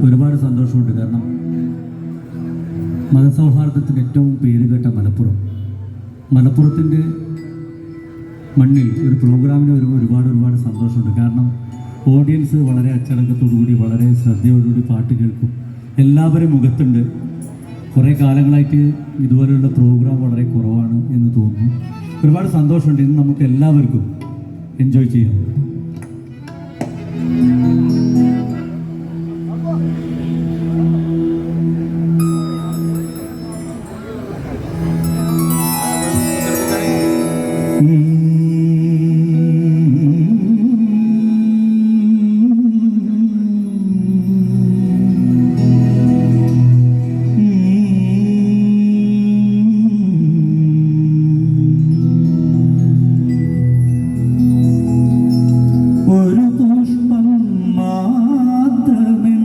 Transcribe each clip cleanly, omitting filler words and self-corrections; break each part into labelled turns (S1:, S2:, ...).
S1: ഒരുപാട് സന്തോഷമുണ്ട്. കാരണം മതസൗഹാർദ്ദത്തിന് ഏറ്റവും പേരുകേട്ട മലപ്പുറത്തിൻ്റെ മണ്ണിൽ ഒരു പ്രോഗ്രാമിന് വരുമ്പോൾ ഒരുപാട് സന്തോഷമുണ്ട്. കാരണം ഓഡിയൻസ് വളരെ അച്ചടക്കത്തോടുകൂടി വളരെ ശ്രദ്ധയോടുകൂടി പാട്ട് കേൾക്കും. എല്ലാവരും മുഖത്തുണ്ട്. കുറേ കാലങ്ങളായിട്ട് ഇതുപോലെയുള്ള പ്രോഗ്രാം വളരെ കുറവാണ് എന്ന് തോന്നുന്നു. ഒരുപാട് സന്തോഷമുണ്ട്. ഇന്ന് നമുക്ക് എല്ലാവർക്കും എൻജോയ് ചെയ്യാം. ഒരു പുഷ്പം മാത്രമെൻ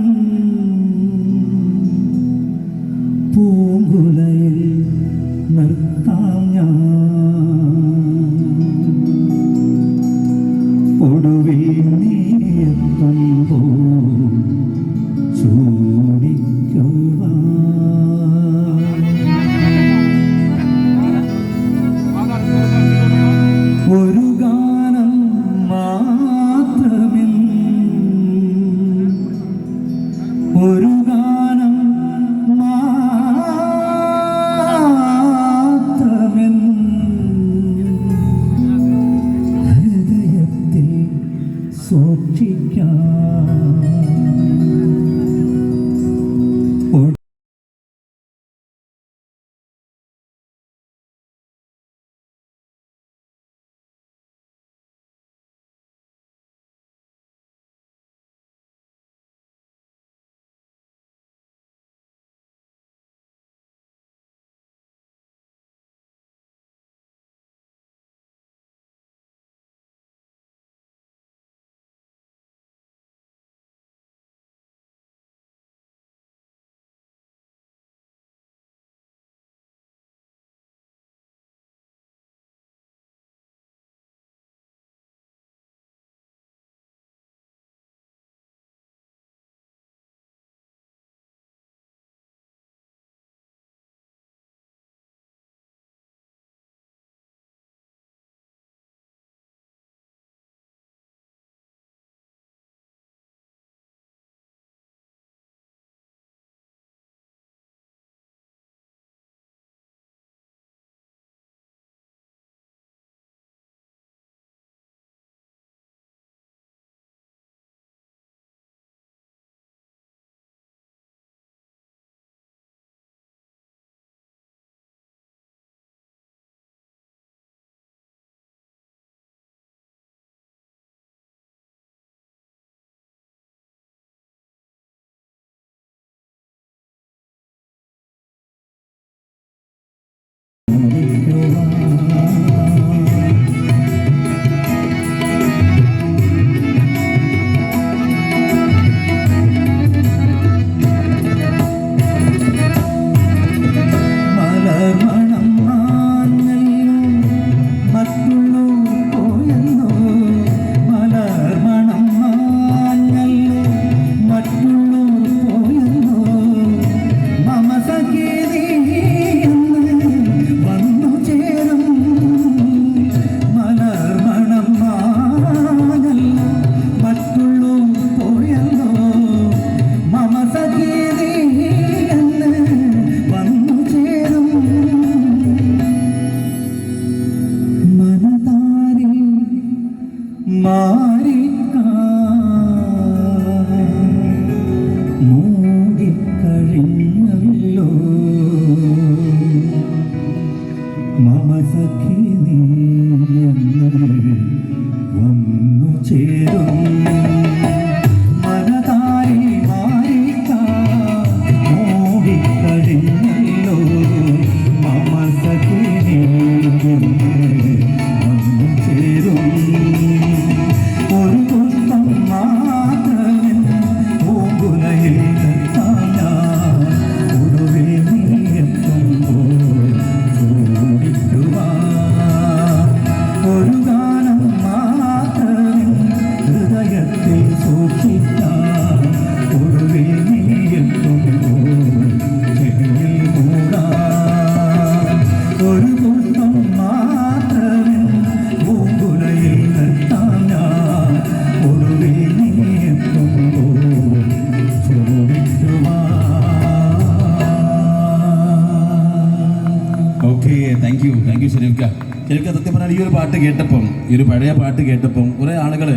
S2: ശരിക്കും സത്യം പറഞ്ഞാൽ ഈ ഒരു പാട്ട് കേട്ടപ്പം, ഈ ഒരു പഴയ പാട്ട് കേട്ടപ്പം കുറേ ആളുകൾ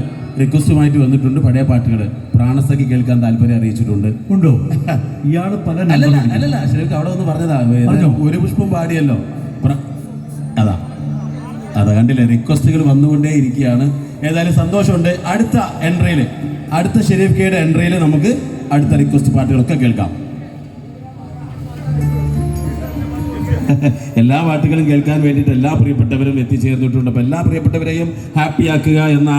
S2: റിക്വസ്റ്റുമായിട്ട് വന്നിട്ടുണ്ട്. പഴയ പാട്ടുകൾ പ്രാണസഖി കേൾക്കാൻ താല്പര്യം അറിയിച്ചിട്ടുണ്ട്.
S1: ഉണ്ടോ? ഇയാൾ പല
S2: അല്ലല്ല ശരിക്കും അവിടെ ഒന്ന് പറഞ്ഞതാ, ഒരു പുഷ്പം പാടിയല്ലോ. അതാ കണ്ടില്ലേ, റിക്വസ്റ്റുകൾ വന്നുകൊണ്ടേ ഇരിക്കുകയാണ്. ഏതായാലും സന്തോഷമുണ്ട്. അടുത്ത എൻട്രിയിൽ, അടുത്ത ഷെരീഫ് കെയുടെ എൻട്രിയിൽ നമുക്ക് അടുത്ത റിക്വസ്റ്റ് പാട്ടുകളൊക്കെ കേൾക്കാം. എല്ലാ പാട്ടുകളും കേൾക്കാൻ വേണ്ടിയിട്ട് എല്ലാ പ്രിയപ്പെട്ടവരും എത്തിച്ചേർന്നിട്ടുണ്ട്. അപ്പോൾ എല്ലാ പ്രിയപ്പെട്ടവരെയും ഹാപ്പിയാക്കുക എന്ന